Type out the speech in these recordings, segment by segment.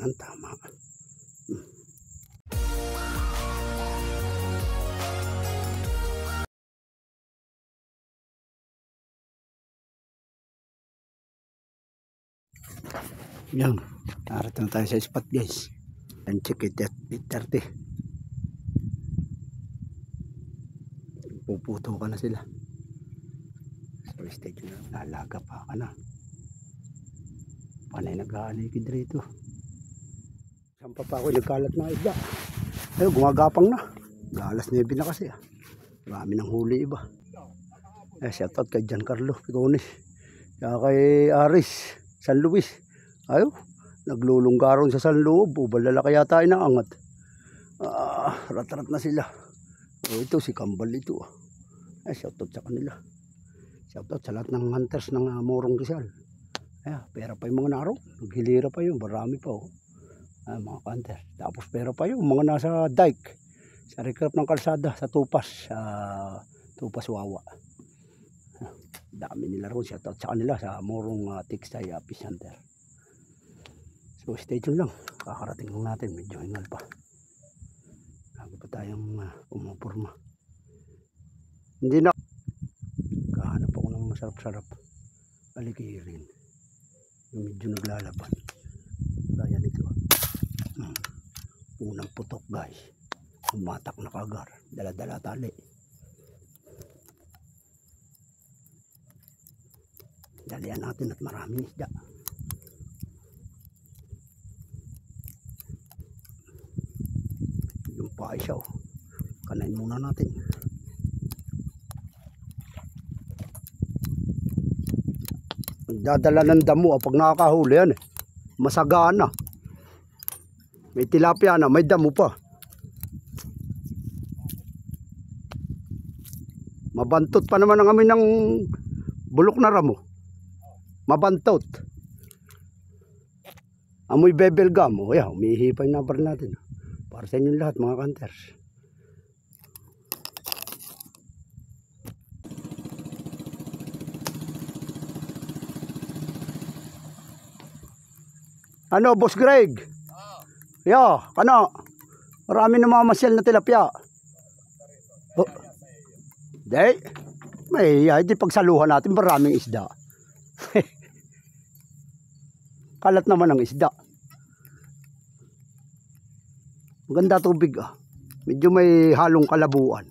ng tama. Yan, narito na tayo sa spot guys. And check it at 8:30. Puputo ka na sila. So stay tuned na, lalaga pa ka na. Panay nag-aaligid rito. Sampa pa ako nagkalat ng isda. Ayun, gumagapang na. Alas 9 na kasi. Marami ng huli iba. Shoutout kay Giancarlo Picones. Kaya kay Aris San Luis. Ayun, naglulunggaron sa San Luis. Ubalala kaya tayo naangat. Rat-rat na sila. Ito si Kambal ito. Shoutout sa kanila. Shoutout sa lahat ng hunters ng Morong Rizal. Pera pa yung mga naro. Naghilira pa yun. Marami pa mga hunter. Tapos pera pa yung mga nasa dike. Sa recrap ng kalsada. Sa Tupas. Tupas Wawa. Dami nila ron. Shoutout sa kanila. Sa Morong Tiksay Fish Hunter. So stay tuned lang. Kakarating lang natin. Medyo hingal pa. Bago pa tayong umupurma. Hindi na. Kahanap ako ng masarap-sarap. Alikirin. Medyo naglalaban. Kaya nito. Unang putok guys. Umatak na kagar. Dala-dala tali. Dalian natin at maraming isda. Yung pa siya. Kanain muna natin. Dadala ng damo pag nakakahuli yan masagaan na. May tilapia na, may damo pa. Mabantot pa naman ang amin ng bulok na ramo. Mabantot. Amoy bebel gum. Umihi pa yung number natin. Para sa inyo lahat mga hunters. Ano, Boss Greg? Kano? Marami na mga masyal na tilapia. Di pagsaluhan natin, maraming isda. Kalat naman ang isda. Maganda tubig Medyo may halong kalabuan.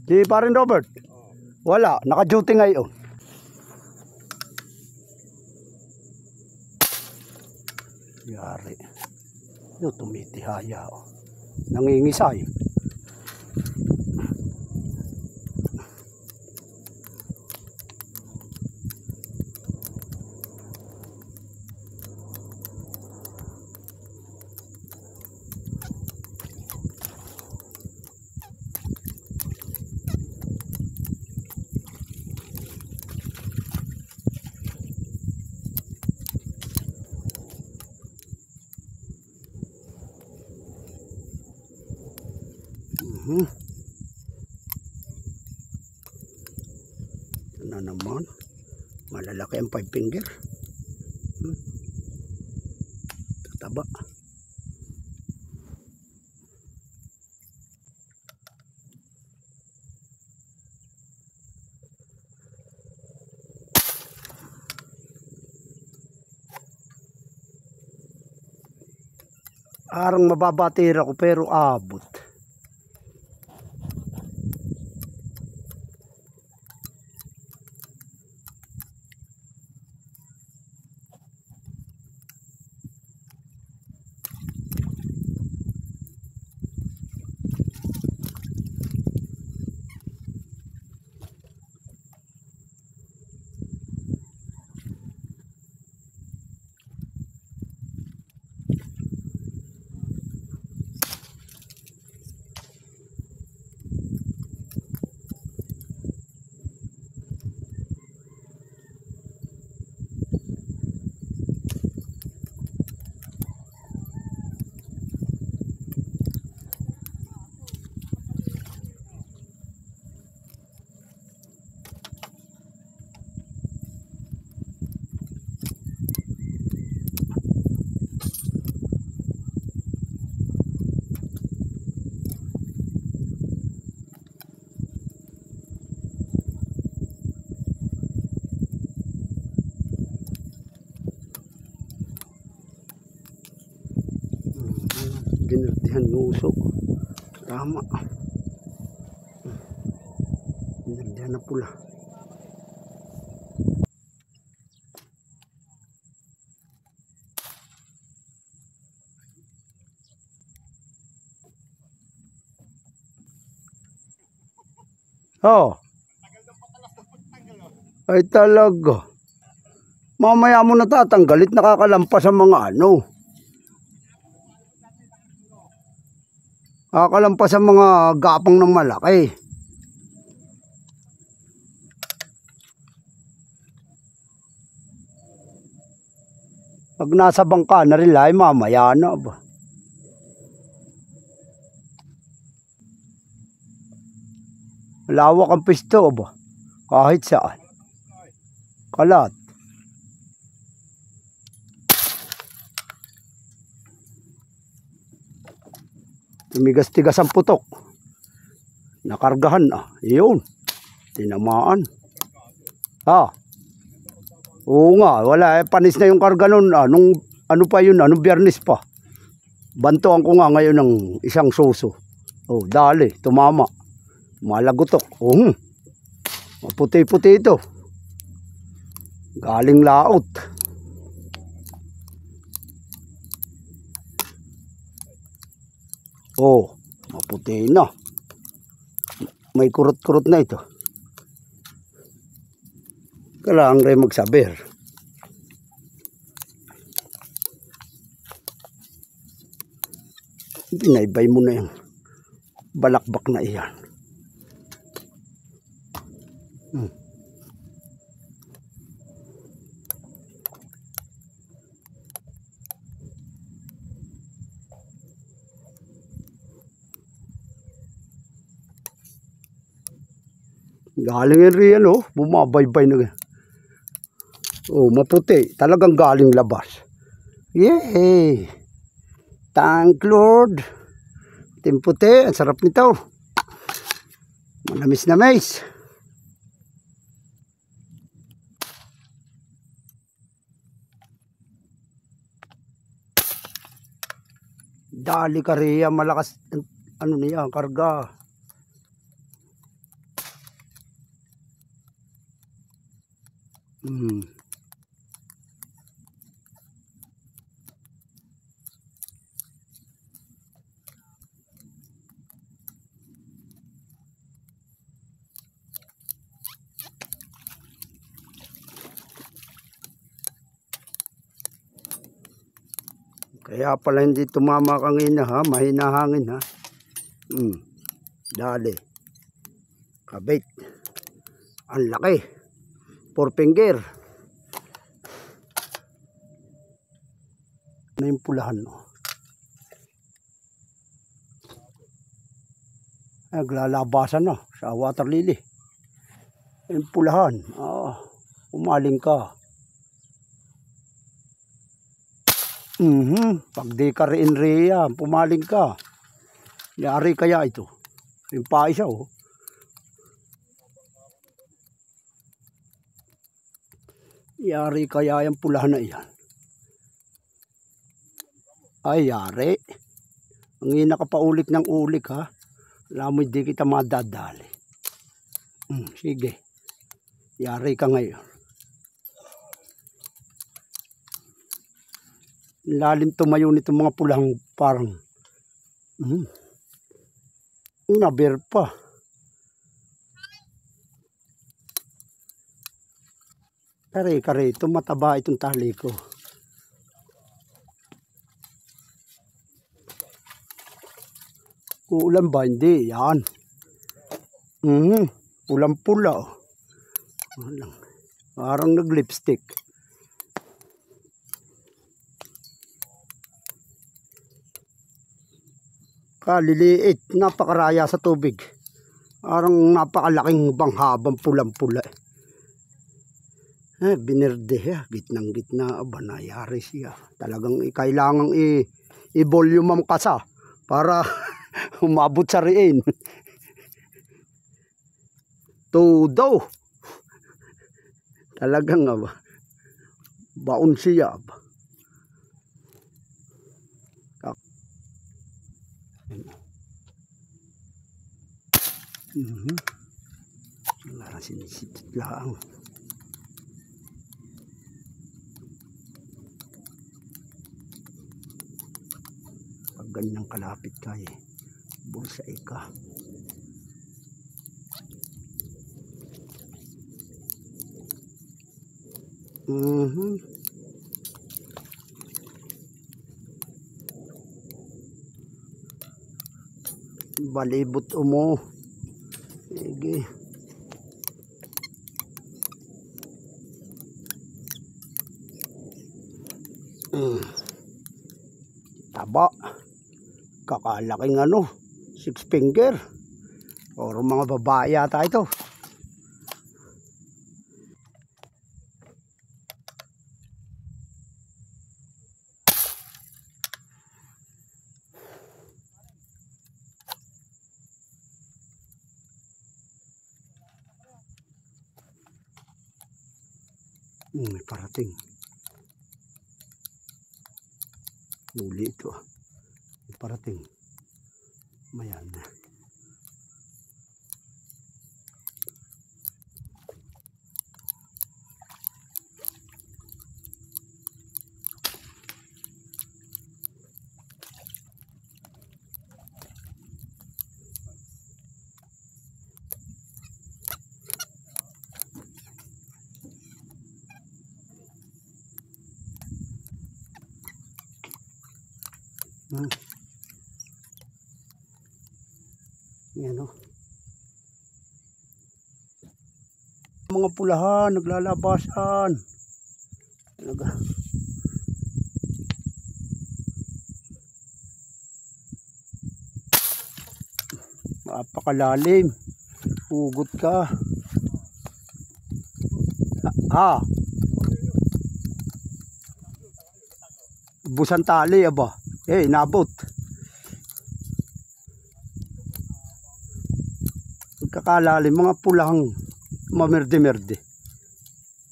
Si Parin Robert? Wala, naka-duty ngayon. Yari. Yung tumitihaya. Nangingisay. Na naman malalaki ang 5 finger. Tataba. Arang mababatira ko pero abot. binirdihan ng uso. Tama. Binirdihan na pula. Oh. Ay talaga. Mamaya mo natatanggalit, nakakalampas sa mga ano. Nakakalampas sa mga gapang ng malaki. Pag nasa bangka na rin ay mamaya na ba. Lawak ang pisto ba? Kahit saan. Kalat. Tumigas-tigas ang putok. Nakargahan na. Iyon. Tinamaan. Oo nga. Wala. Panis na yung karga nun. Nung ano pa yun? Nung Biyernes pa. Bantuan ko nga ngayon ng isang suso. Dali. Tumama. Malagutok. Maputi-puti ito. Galing laot. Maputi na. May kurot-kurot na ito. Kailangan rin magsaber. Binaybay mo na yung balakbak na iyan. Galing yung riyan bumabaybay na. Maputi. Talagang galing labas. Yay! Thank Lord. Timputi. Ang sarap nito. Manamis na mais. Dali ka riyan. Malakas. Ano niya? Karga. Kaya pala hindi tumama kanina mahina hangin Dali. Kabit. Ang laki. 4 finger. Na yung pulahan naglalabasan na sa water lily. Yung pulahan. Umaling ka. Pag di ka rin riya, pumaling ka. Yari kaya ito. Yung pa isa Yari kaya yung pulahan na iyan. Ay, yari. Ang ina ka pa ulik ng ulik Alam mo, hindi kita madadali. Sige. Yari ka ngayon. Lalim tumayo nitong mga pulang parang naber pa. Kare-kare ito, mataba itong tali ko. Ulan ba? Hindi. Yan. Pulang-pula. Parang nag-lipstick. Kaliliit. Napakaraya sa tubig. Parang napakalaking banghabang pulang-pula. Binerde gitnang-gitna. Nayari siya. Talagang kailangang i-volume ang kasa para umabot sa riin. Todo. Talagang baon siya. Parang sinisitit lang. Pag ganyang kalapit kayo, bulsay ka. Balibot mo. Sige. Taba. Kakalaking ano, 6 finger. Or mga babae yata ito. May parating. Huli ito. May parating. Mayan na. Yan o. Mga pulahan, naglalabasan. Napakalalim. Hugot ka. Busan tali aba. Inabot. Kakalalim, mga pulang mamerde-merde.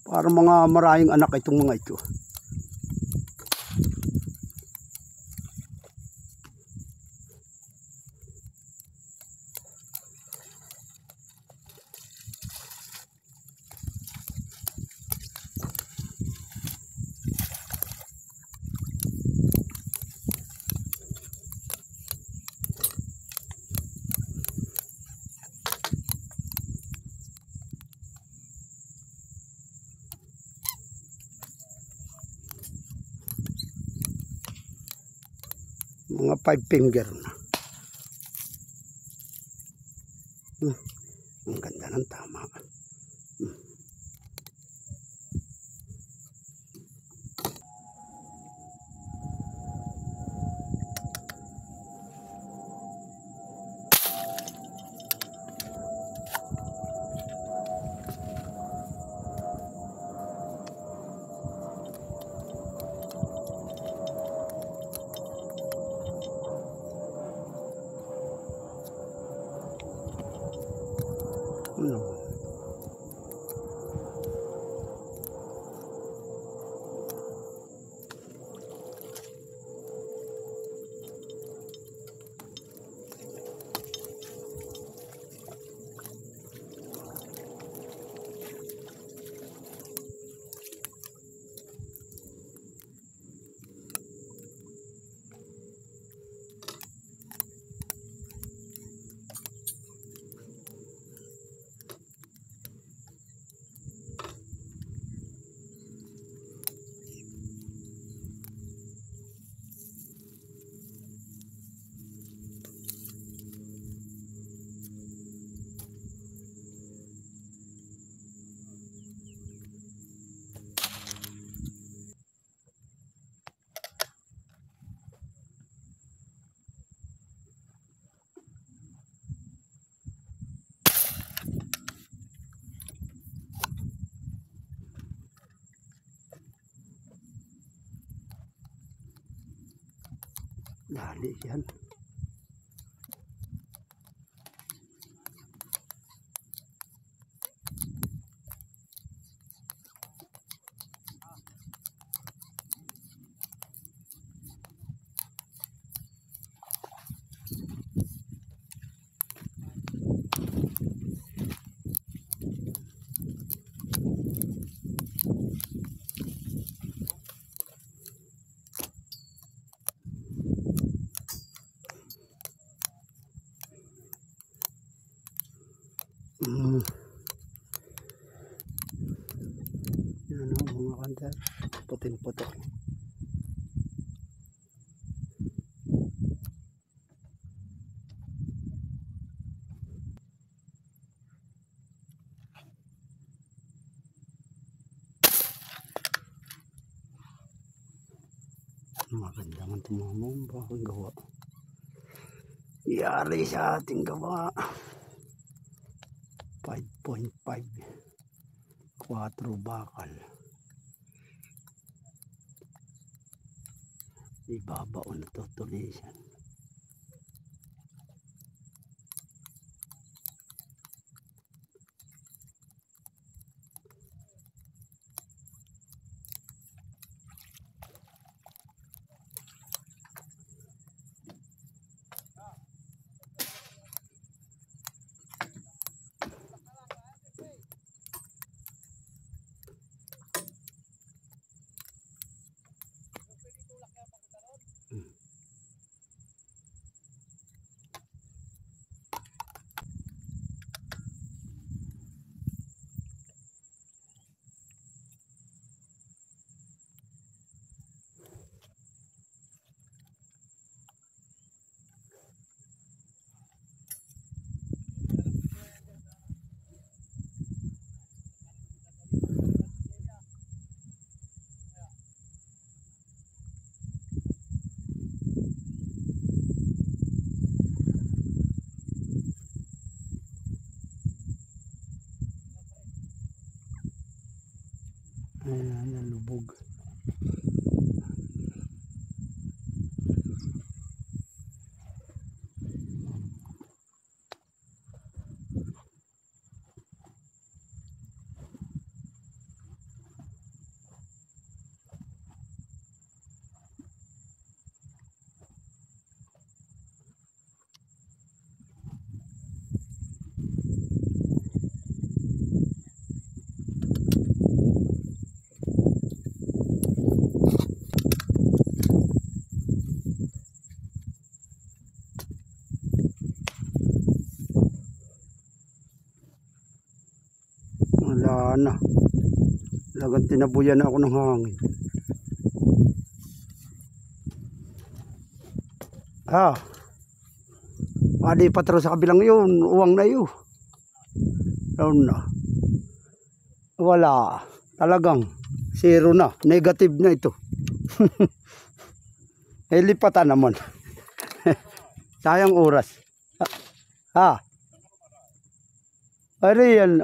Para mga maraming anak itong mga ito. Mga 5 finger na. Ang ganda ng tama. Dali yan. Mm. Yan o mga kanter. Puting-puto. Maganda nga tumamong bakong gawa. Yari sa ating gawa. 5.5 4 bakal. Ibabao na to tulisan. Ayan, nalubog. Wala na. Lagang tinabuyan ako ng hangin. Malipat rin sa kabilang yun. Uwang na yun. Down na. Wala. Talagang zero na. Negative na ito. Lipatan naman. Sayang oras. Ari yan.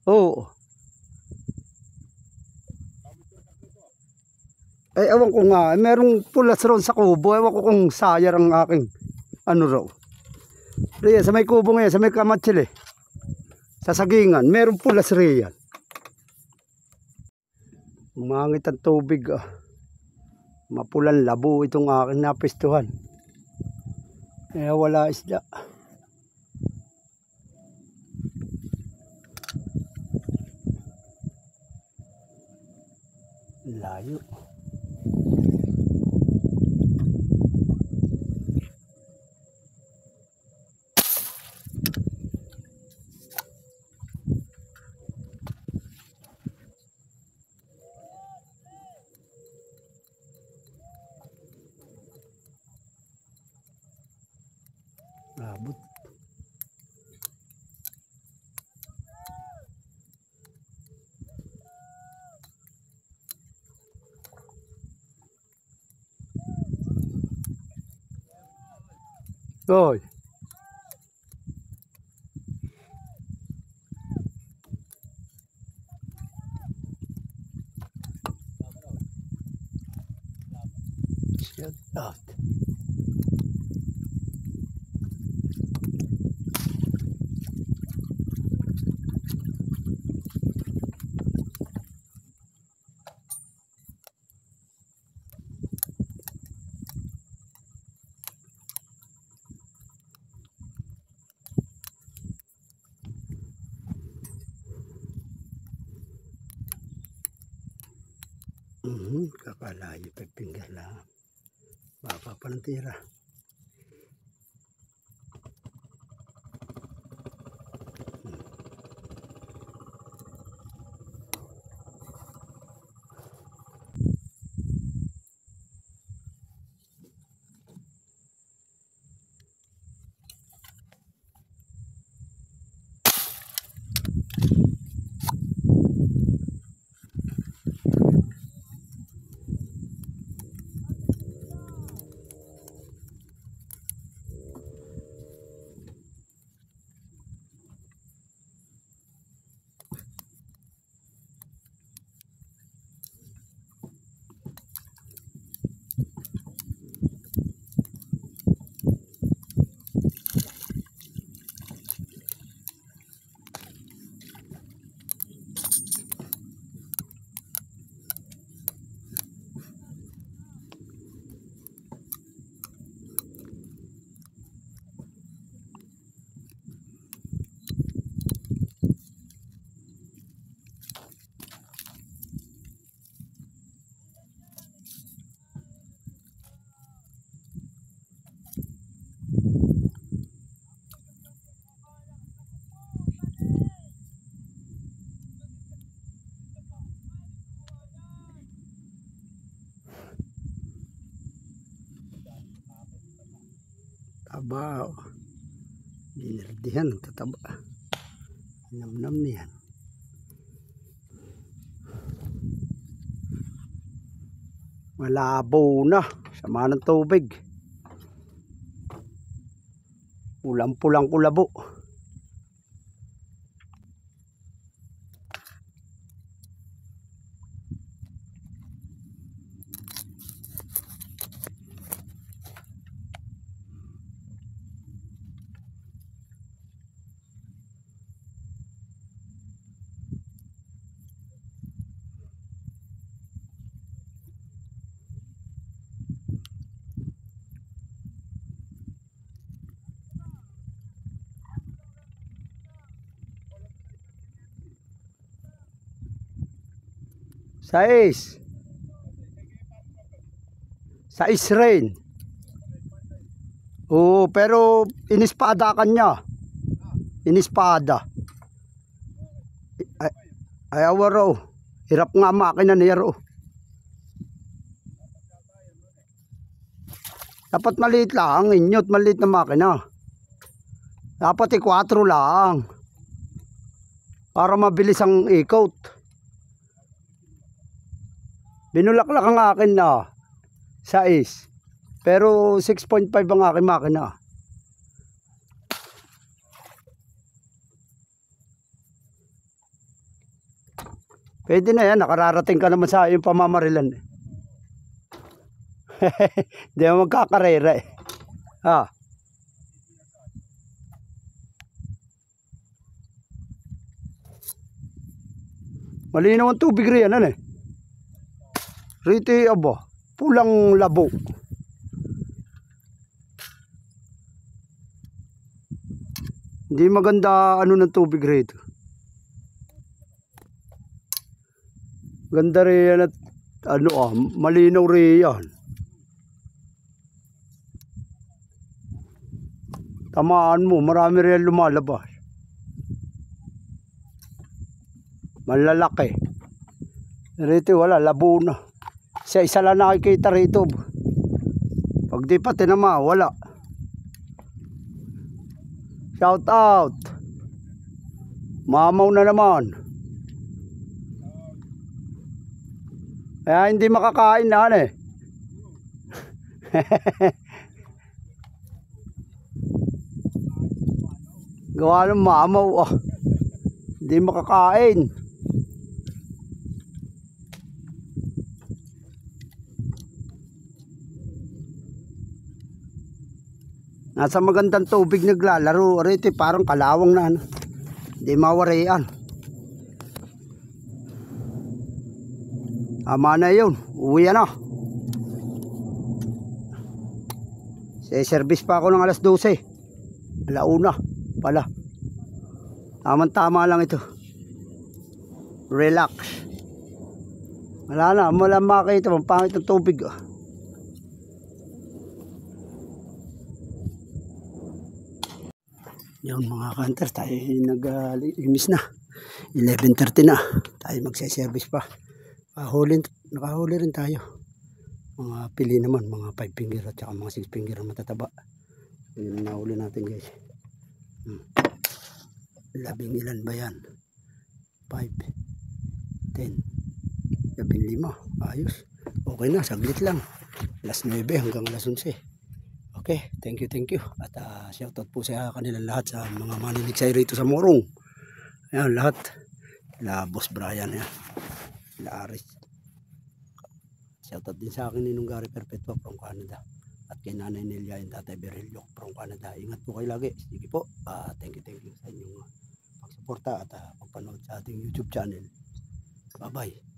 Oo. Ewan ko nga. Merong pulas ron sa kubo. Ewan ko kung sayar ang aking ano raw. Riyan, sa may kubo ngayon. Sa may kamatsil sa sagingan. Merong pulas riyan. Umangit ang tubig. Mapulan labo itong aking napistuhan. Kaya wala isda. Layo. Abot. Hoy. Shut up. Kakalayo pagpinggan lang. Baba pa ng tira. Aba, binirdihan, tataba. Namnam niyan. Malabo na, sama ng tubig. Pulang-pulang kulabo. Sais. Sais rin. Oo, pero inispada kanya. Inispada. Ay awaro. Hirap nga makina niya ro. Dapat maliit lang. Inyot maliit na makina. Dapat 4 lang. Para mabilis ang ikot. Binulaklak ang akin na 6. Pero 6.5 ang aking makina. Pwede na yan. Nakararating ka naman sa iyong pamamarilan. Hindi mo magkakarera eh. Ah. Malinaw ang tubig riyan ano eh. Rito aba, pulang labo. Hindi maganda ano ng tubig rito. Ganda riyan at ano malinaw riyan. Tamaan mo, marami riyan lumalabas. Malalaki. Rito wala, labo na. Isa lang nakikita rito. Pag di pa tinama, wala. Shout out. Mamaw na naman. Kaya hindi makakain na ano eh. Gawa ng mamaw. Hindi makakain. Nasa magandang tubig naglalaro. Rito parang kalawang na ano. Hindi mawarian. Ama na yun. Uwi na. Service pa ako ng alas 12. Alauna pala. Tama lang ito. Relax. Wala makita. Ang pangit ng tubig. Yung mga kanter, tayo nag-imis na. 11:30 na. Tayo magse-service pa. Nakahuli rin tayo. Mga pili naman, mga 5 finger at saka mga 6 finger na matataba. Yun nahuli natin guys. 11 ilan ba yan? 5, 10, 15. Ayos. Okay na, saglit lang. Alas 9 hanggang alas 11. Okay, thank you. At shoutout po sa kanilang lahat sa mga maniliksay rito sa Morong. Ayan, lahat. La Boss Brian, yan. La Aris. Shoutout din sa akin ni Nunggari Perpetua from Canada. At kay Nanay Nelia and Tatay Berelio from Canada. Ingat po kayo lagi. Sige po. Thank you sa inyong pagsuporta at pagpanood sa ating YouTube channel. Bye-bye.